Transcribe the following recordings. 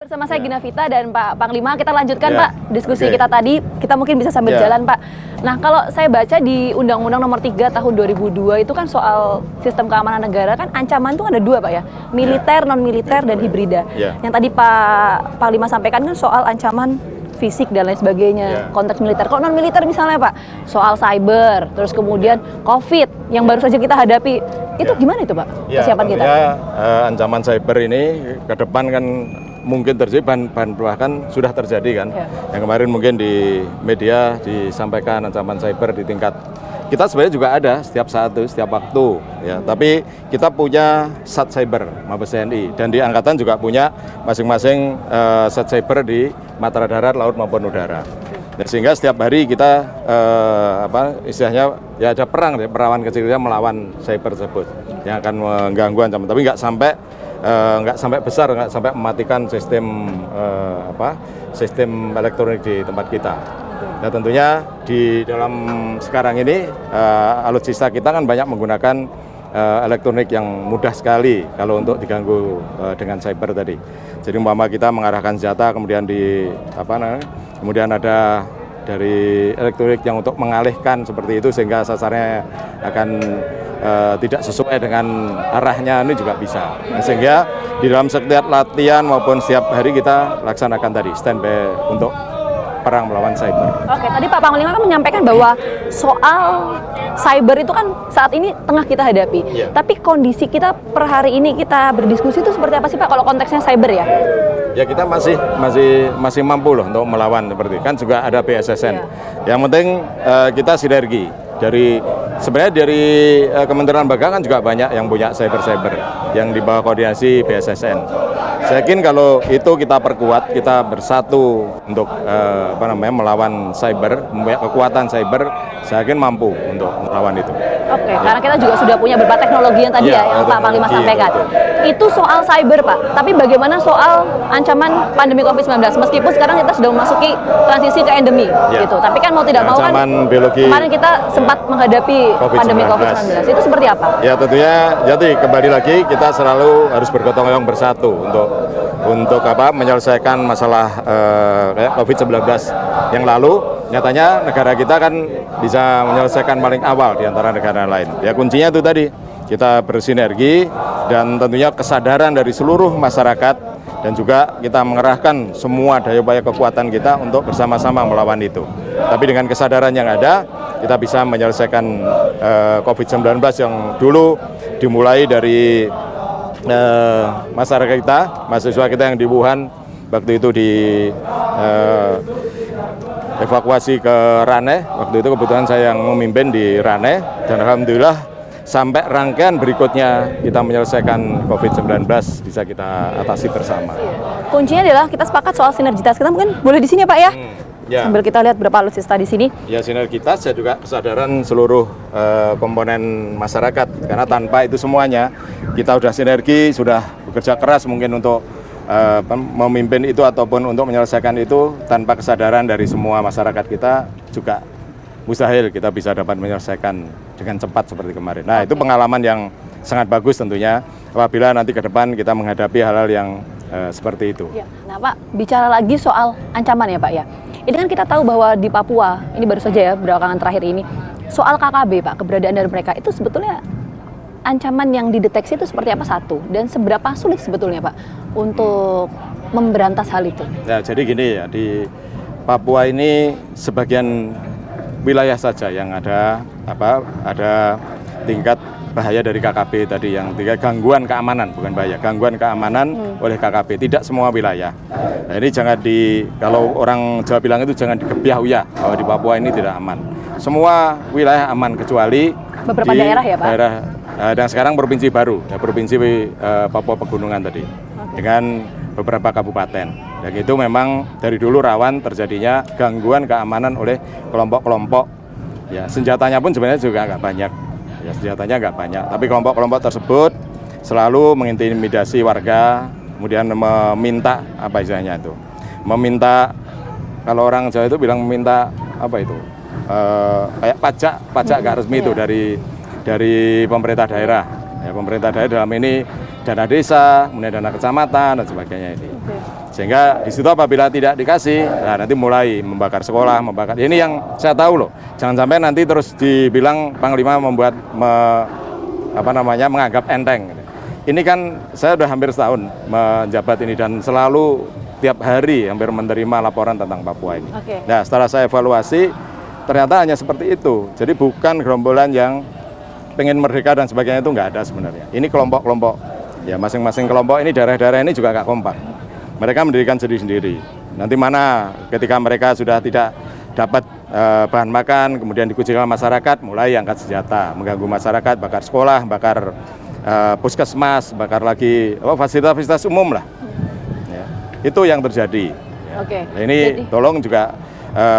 Bersama saya Gina Vita dan Pak Panglima, kita lanjutkan Pak diskusi kita tadi, kita mungkin bisa sambil jalan Pak. Nah kalau saya baca di Undang-Undang Nomor 3 Tahun 2002 itu kan soal sistem keamanan negara kan ancaman itu ada dua Pak ya, militer, non-militer dan hibrida. Yang tadi Pak Panglima sampaikan kan soal ancaman fisik dan lain sebagainya, konteks militer. Kalau non-militer misalnya Pak, soal cyber, terus kemudian COVID yang baru saja kita hadapi, itu gimana itu Pak persiapan kita? Ancaman cyber ini ke depan kan mungkin terjadi, bahkan sudah terjadi kan. Yang kemarin mungkin di media disampaikan ancaman cyber di tingkat kita sebenarnya juga ada setiap saat, setiap waktu ya. Tapi kita punya Sat Cyber Mabes TNI dan di angkatan juga punya masing-masing Sat Cyber di matra darat, laut maupun udara. Dan sehingga setiap hari kita istilahnya ya ada perang ya, perawan kecilnya melawan cyber tersebut yang akan mengganggu ancaman, tapi nggak sampai besar, nggak sampai mematikan sistem sistem elektronik di tempat kita. Nah tentunya di dalam sekarang ini alutsista kita kan banyak menggunakan elektronik yang mudah sekali kalau untuk diganggu dengan cyber tadi. Jadi umpama kita mengarahkan senjata, kemudian kemudian ada dari elektronik yang untuk mengalihkan seperti itu sehingga sasarannya akan tidak sesuai dengan arahnya, ini juga bisa. Nah, sehingga di dalam setiap latihan maupun setiap hari kita laksanakan tadi standby untuk perang melawan cyber. Oke, tadi Pak Panglima kan menyampaikan bahwa soal cyber itu kan saat ini tengah kita hadapi. Tapi kondisi kita per hari ini kita berdiskusi itu seperti apa sih Pak kalau konteksnya cyber ya? Ya kita masih mampu loh untuk melawan seperti kan, juga ada BSSN. Yang penting kita sinergi sebenarnya dari Kementerian Lembaga kan juga banyak yang punya cyber yang di bawah koordinasi BSSN. Saya yakin kalau itu kita perkuat, kita bersatu untuk melawan cyber, mempunyai kekuatan cyber, saya yakin mampu untuk melawan itu. Oke, karena kita juga sudah punya beberapa teknologi yang tadi yang Pak Panglima sampaikan. Itu soal cyber Pak, tapi bagaimana soal ancaman pandemi COVID-19? Meskipun sekarang kita sudah memasuki transisi ke endemi gitu, tapi kan mau tidak mau kan kemarin kita sempat menghadapi pandemi COVID-19. Itu seperti apa? Ya tentunya, jadi kembali lagi kita selalu harus bergotong royong bersatu untuk menyelesaikan masalah kayak COVID-19 yang lalu. Nyatanya negara kita kan bisa menyelesaikan paling awal di antara negara lain. Ya kuncinya itu tadi, kita bersinergi dan tentunya kesadaran dari seluruh masyarakat dan juga kita mengerahkan semua daya upaya kekuatan kita untuk bersama-sama melawan itu. Tapi dengan kesadaran yang ada, kita bisa menyelesaikan COVID-19 yang dulu dimulai dari masyarakat kita, mahasiswa kita yang di Wuhan waktu itu evakuasi ke Raneh. Waktu itu kebetulan saya yang memimpin di Raneh dan alhamdulillah sampai rangkaian berikutnya kita menyelesaikan COVID-19 bisa kita atasi bersama. Kuncinya adalah kita sepakat soal sinergitas. Kita mungkin boleh di sini Pak ya? Sambil kita lihat berapa alutsista di sini. Ya sinergitas dan juga kesadaran seluruh komponen masyarakat. Karena tanpa itu semuanya kita sudah sinergi, sudah bekerja keras mungkin untuk memimpin itu ataupun untuk menyelesaikan itu, tanpa kesadaran dari semua masyarakat kita juga mustahil kita bisa dapat menyelesaikan dengan cepat seperti kemarin. Nah itu pengalaman yang sangat bagus tentunya apabila nanti ke depan kita menghadapi hal-hal yang seperti itu. Nah Pak, bicara lagi soal ancaman ya Pak ya. Ini kan kita tahu bahwa di Papua, ini baru saja ya belakangan terakhir ini, soal KKB Pak, keberadaan dari mereka itu sebetulnya ancaman yang dideteksi itu seperti apa satu, dan seberapa sulit sebetulnya Pak untuk memberantas hal itu? Ya jadi gini ya, di Papua ini sebagian wilayah saja yang ada tingkat bahaya dari KKB tadi, yang tingkat gangguan keamanan, bukan bahaya, gangguan keamanan oleh KKB, tidak semua wilayah. Nah ini jangan kalau orang Jawa bilang itu jangan dikebiah uyah bahwa di Papua ini tidak aman. Semua wilayah aman kecuali beberapa daerah ya Pak? Dan sekarang provinsi baru, ya, provinsi Papua Pegunungan tadi, dengan beberapa kabupaten. Dan itu memang dari dulu rawan terjadinya gangguan keamanan oleh kelompok-kelompok. Ya, senjatanya pun sebenarnya juga nggak banyak. Ya, senjatanya nggak banyak. Tapi kelompok-kelompok tersebut selalu mengintimidasi warga, kemudian meminta meminta, kalau orang Jawa itu bilang meminta kayak pajak nggak resmi itu dari pemerintah daerah. Ya, pemerintah daerah dalam ini dana desa, kemudian dana kecamatan dan sebagainya ini. Sehingga di situ apabila tidak dikasih, nah nanti mulai membakar sekolah, membakar. Ini yang saya tahu loh. Jangan sampai nanti terus dibilang Panglima menganggap enteng. Ini kan saya udah hampir setahun menjabat ini dan selalu tiap hari hampir menerima laporan tentang Papua ini. Oke. Nah, setelah saya evaluasi, ternyata hanya seperti itu. Jadi bukan gerombolan yang pengen merdeka dan sebagainya, itu nggak ada sebenarnya. Ini kelompok-kelompok, ya masing-masing kelompok ini, daerah-daerah ini juga nggak kompak. Mereka mendirikan sendiri-sendiri. Nanti mana ketika mereka sudah tidak dapat bahan makan, kemudian dikucilkan masyarakat, mulai angkat senjata, mengganggu masyarakat, bakar sekolah, bakar puskesmas, bakar lagi fasilitas-fasilitas umum lah. Ya, itu yang terjadi. Ya. Oke. Nah, ini tolong juga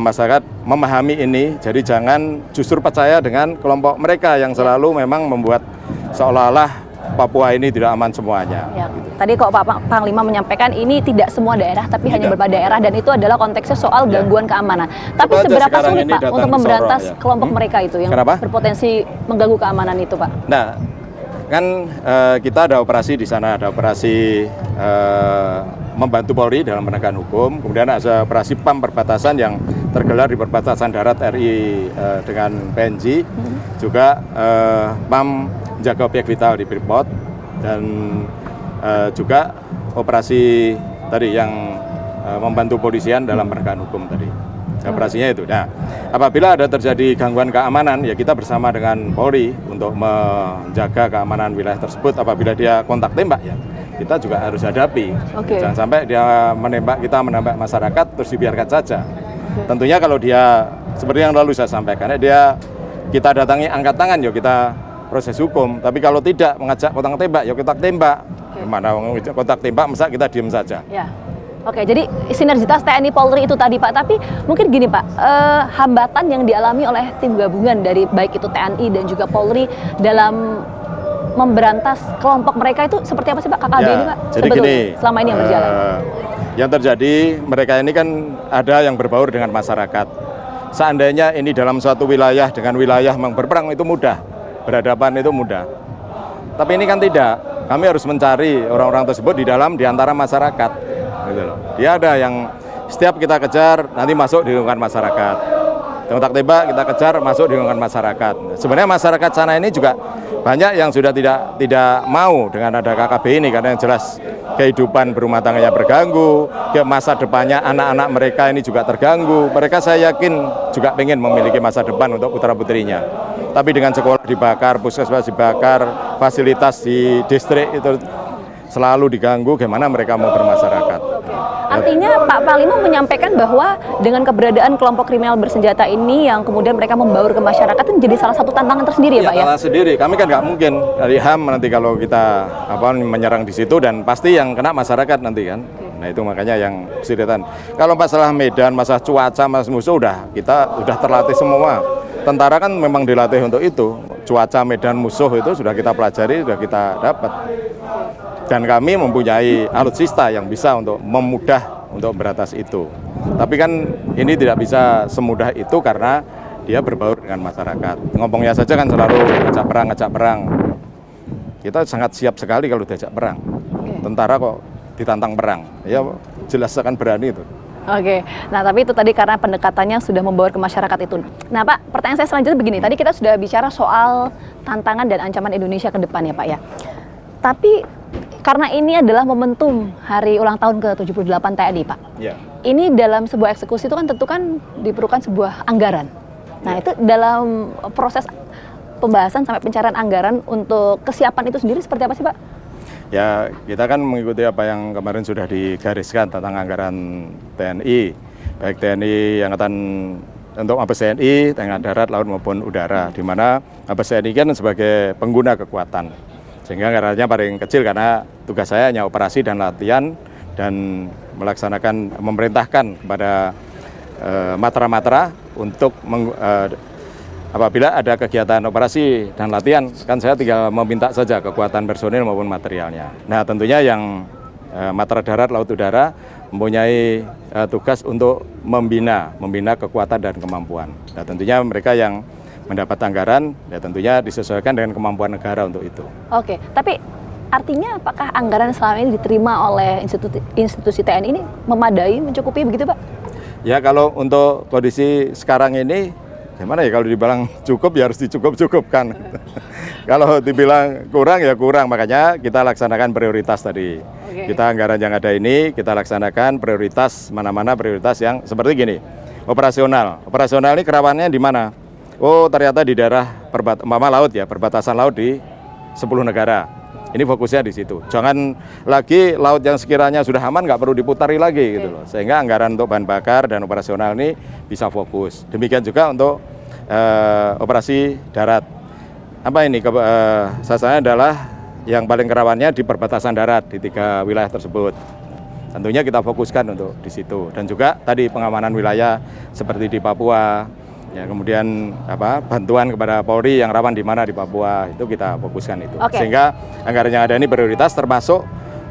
masyarakat memahami ini, jadi jangan justru percaya dengan kelompok mereka yang selalu memang membuat seolah-olah Papua ini tidak aman semuanya. Ya. Tadi kok Pak Panglima menyampaikan ini tidak semua daerah, tapi hanya beberapa daerah, dan itu adalah konteksnya soal gangguan keamanan. Tapi seberapa sulit Pak untuk memberantas kelompok mereka itu yang berpotensi mengganggu keamanan itu, Pak? Nah, kan kita ada operasi di sana, ada operasi membantu Polri dalam penegakan hukum, kemudian ada operasi PAM perbatasan yang tergelar di perbatasan darat RI dengan PNJ, juga PAM menjaga objek vital di Freeport, dan juga operasi tadi yang membantu polisian dalam penegakan hukum tadi. Operasinya itu. Nah, apabila ada terjadi gangguan keamanan, ya kita bersama dengan Polri untuk menjaga keamanan wilayah tersebut. Apabila dia kontak tembak, ya kita juga harus hadapi. Jangan sampai dia menembak masyarakat terus dibiarkan saja. Tentunya kalau dia seperti yang lalu saya sampaikan, kita datangi angkat tangan, ya kita proses hukum. Tapi kalau tidak mengajak kontak tembak, ya kita tembak. Gimana kontak tembak, masa kita diem saja? Ya. Oke, jadi sinergitas TNI Polri itu tadi Pak. Tapi mungkin gini Pak, hambatan yang dialami oleh tim gabungan dari baik itu TNI dan juga Polri dalam memberantas kelompok mereka itu seperti apa sih Pak, KKB ini Pak? Jadi gini, selama ini yang berjalan. Yang terjadi, mereka ini kan ada yang berbaur dengan masyarakat. Seandainya ini dalam suatu wilayah dengan wilayah yang berperang itu mudah, berhadapan itu mudah. Tapi ini kan tidak. Kami harus mencari orang-orang tersebut di antara masyarakat. Gitu loh. Dia ada yang setiap kita kejar nanti masuk di lingkungan masyarakat. Kontak tembak kita kejar masuk di lingkungan masyarakat. Sebenarnya masyarakat sana ini juga banyak yang sudah tidak mau dengan ada KKB ini, karena yang jelas kehidupan berumah tangganya terganggu, masa depannya anak-anak mereka ini juga terganggu. Mereka saya yakin juga pengen memiliki masa depan untuk putra-putrinya. Tapi dengan sekolah dibakar, puskesmas dibakar, fasilitas di distrik itu selalu diganggu, gimana mereka mau bermasyarakat. Artinya Pak Panglima menyampaikan bahwa dengan keberadaan kelompok kriminal bersenjata ini yang kemudian mereka membaur ke masyarakat itu menjadi salah satu tantangan tersendiri ya Pak ya? Tantangan sendiri, kami kan nggak mungkin dari HAM nanti kalau kita menyerang di situ, dan pasti yang kena masyarakat nanti kan. Nah itu makanya yang kesulitan. Kalau masalah medan, masalah cuaca, masalah musuh kita udah terlatih semua. Tentara kan memang dilatih untuk itu. Cuaca, medan, musuh itu sudah kita pelajari, sudah kita dapat. Dan kami mempunyai alutsista yang bisa untuk memudah untuk beratas itu. Tapi kan ini tidak bisa semudah itu karena dia berbaur dengan masyarakat. Ngomongnya saja kan selalu ngajak perang. Kita sangat siap sekali kalau diajak perang. Tentara kok ditantang perang, ya jelas akan berani itu. Oke, nah tapi itu tadi karena pendekatannya sudah membawa ke masyarakat itu. Nah Pak, pertanyaan saya selanjutnya begini, tadi kita sudah bicara soal tantangan dan ancaman Indonesia ke depan ya Pak ya. Tapi karena ini adalah momentum hari ulang tahun ke-78 TNI Pak. Ya. Ini dalam sebuah eksekusi itu kan tentu kan diperlukan sebuah anggaran. Nah itu dalam proses pembahasan sampai pencarian anggaran untuk kesiapan itu sendiri seperti apa sih Pak? Ya, kita kan mengikuti apa yang kemarin sudah digariskan tentang anggaran TNI, baik TNI Angkatan untuk Mabes TNI, Angkatan Darat, Laut maupun Udara, di mana Mabes TNI kan sebagai pengguna kekuatan, sehingga anggarannya paling kecil karena tugas saya hanya operasi dan latihan dan memerintahkan kepada matra-matra untuk apabila ada kegiatan operasi dan latihan, kan saya tinggal meminta saja kekuatan personil maupun materialnya. Nah tentunya yang Matra Darat, Laut, Udara mempunyai tugas untuk membina kekuatan dan kemampuan. Nah tentunya mereka yang mendapat anggaran, ya tentunya disesuaikan dengan kemampuan negara untuk itu. Oke, tapi artinya apakah anggaran selama ini diterima oleh institusi TNI ini memadai, mencukupi begitu Pak? Ya kalau untuk kondisi sekarang ini, gimana ya, kalau dibilang cukup ya harus dicukup-cukupkan. Kalau dibilang kurang ya kurang, makanya kita laksanakan prioritas tadi. Kita anggaran yang ada ini, kita laksanakan prioritas, mana-mana prioritas yang seperti gini. Operasional ini kerawanannya di mana? Oh ternyata di daerah laut ya, perbatasan laut di 10 negara. Ini fokusnya di situ. Jangan lagi laut yang sekiranya sudah aman nggak perlu diputari lagi gitu loh. Sehingga anggaran untuk bahan bakar dan operasional ini bisa fokus. Demikian juga untuk operasi darat. Apa ini? Sasarannya adalah yang paling kerawannya di perbatasan darat di 3 wilayah tersebut. Tentunya kita fokuskan untuk di situ. Dan juga tadi pengamanan wilayah seperti di Papua. Ya, kemudian bantuan kepada Polri yang rawan di mana di Papua itu kita fokuskan itu. Sehingga anggaran yang ada ini prioritas termasuk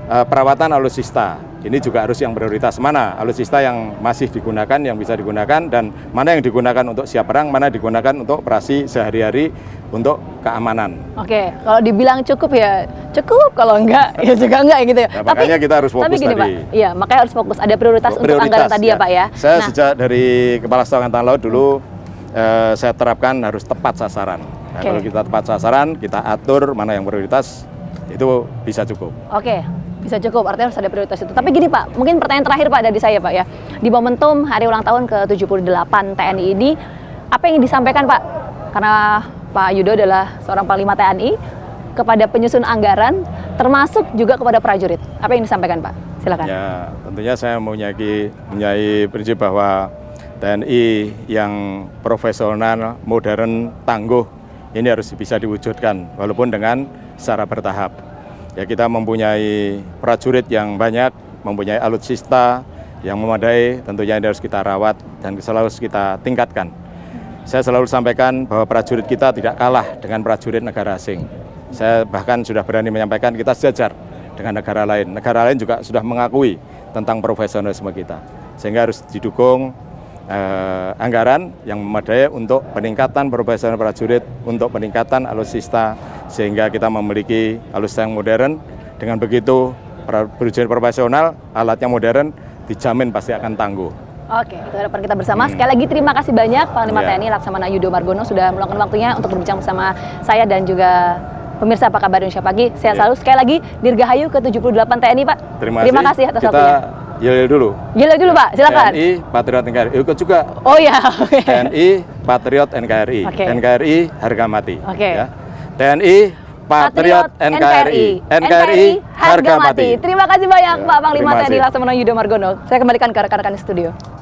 perawatan alutsista. Ini juga harus yang prioritas, mana alutsista yang masih digunakan, yang bisa digunakan, dan mana yang digunakan untuk siap perang, mana digunakan untuk operasi sehari-hari untuk keamanan. Oke, kalau dibilang cukup ya cukup, kalau enggak ya juga enggak gitu ya. Nah, makanya kita harus fokus gini, tadi. Pak, iya makanya harus fokus. Ada prioritas untuk anggaran tadi ya Pak ya. Saya sejak dari Kepala Staf Angkatan Laut dulu saya terapkan harus tepat sasaran. Nah, kalau kita tepat sasaran, kita atur mana yang prioritas, itu bisa cukup. Oke, bisa cukup, artinya harus ada prioritas itu. Tapi gini Pak, mungkin pertanyaan terakhir Pak dari saya Pak ya. Di momentum hari ulang tahun ke-78 TNI ini, apa yang disampaikan Pak? Karena Pak Yudo adalah seorang Panglima TNI, kepada penyusun anggaran, termasuk juga kepada prajurit. Apa yang disampaikan Pak? Silakan. Ya, tentunya saya mempunyai prinsip bahwa TNI yang profesional, modern, tangguh, ini harus bisa diwujudkan, walaupun dengan secara bertahap. Ya, kita mempunyai prajurit yang banyak, mempunyai alutsista yang memadai, tentunya ini harus kita rawat dan selalu kita tingkatkan. Saya selalu sampaikan bahwa prajurit kita tidak kalah dengan prajurit negara asing. Saya bahkan sudah berani menyampaikan kita sejajar dengan negara lain. Negara lain juga sudah mengakui tentang profesionalisme kita. Sehingga harus didukung anggaran yang memadai untuk peningkatan profesional prajurit, untuk peningkatan alutsista, sehingga kita memiliki alutsista yang modern. Dengan begitu, prajurit profesional, alatnya modern, dijamin pasti akan tangguh. Oke, itu harapan kita bersama. Sekali lagi terima kasih banyak Panglima TNI Laksamana Yudo Margono sudah meluangkan waktunya untuk berbincang bersama saya dan juga pemirsa Apa Kabar Indonesia Pagi. Saya selalu sekali lagi Dirgahayu ke-78 TNI Pak. Terima kasih atas waktunya. Yel dulu. Yel dulu Pak, silakan. TNI Patriot NKRI. Ikut juga. Oh ya. TNI Patriot NKRI. NKRI harga mati. Ya. TNI Patriot NKRI. NKRI harga mati. Terima kasih banyak Pak Panglima TNI Laksamana Yudo Margono. Saya kembalikan ke rekan-rekan di studio.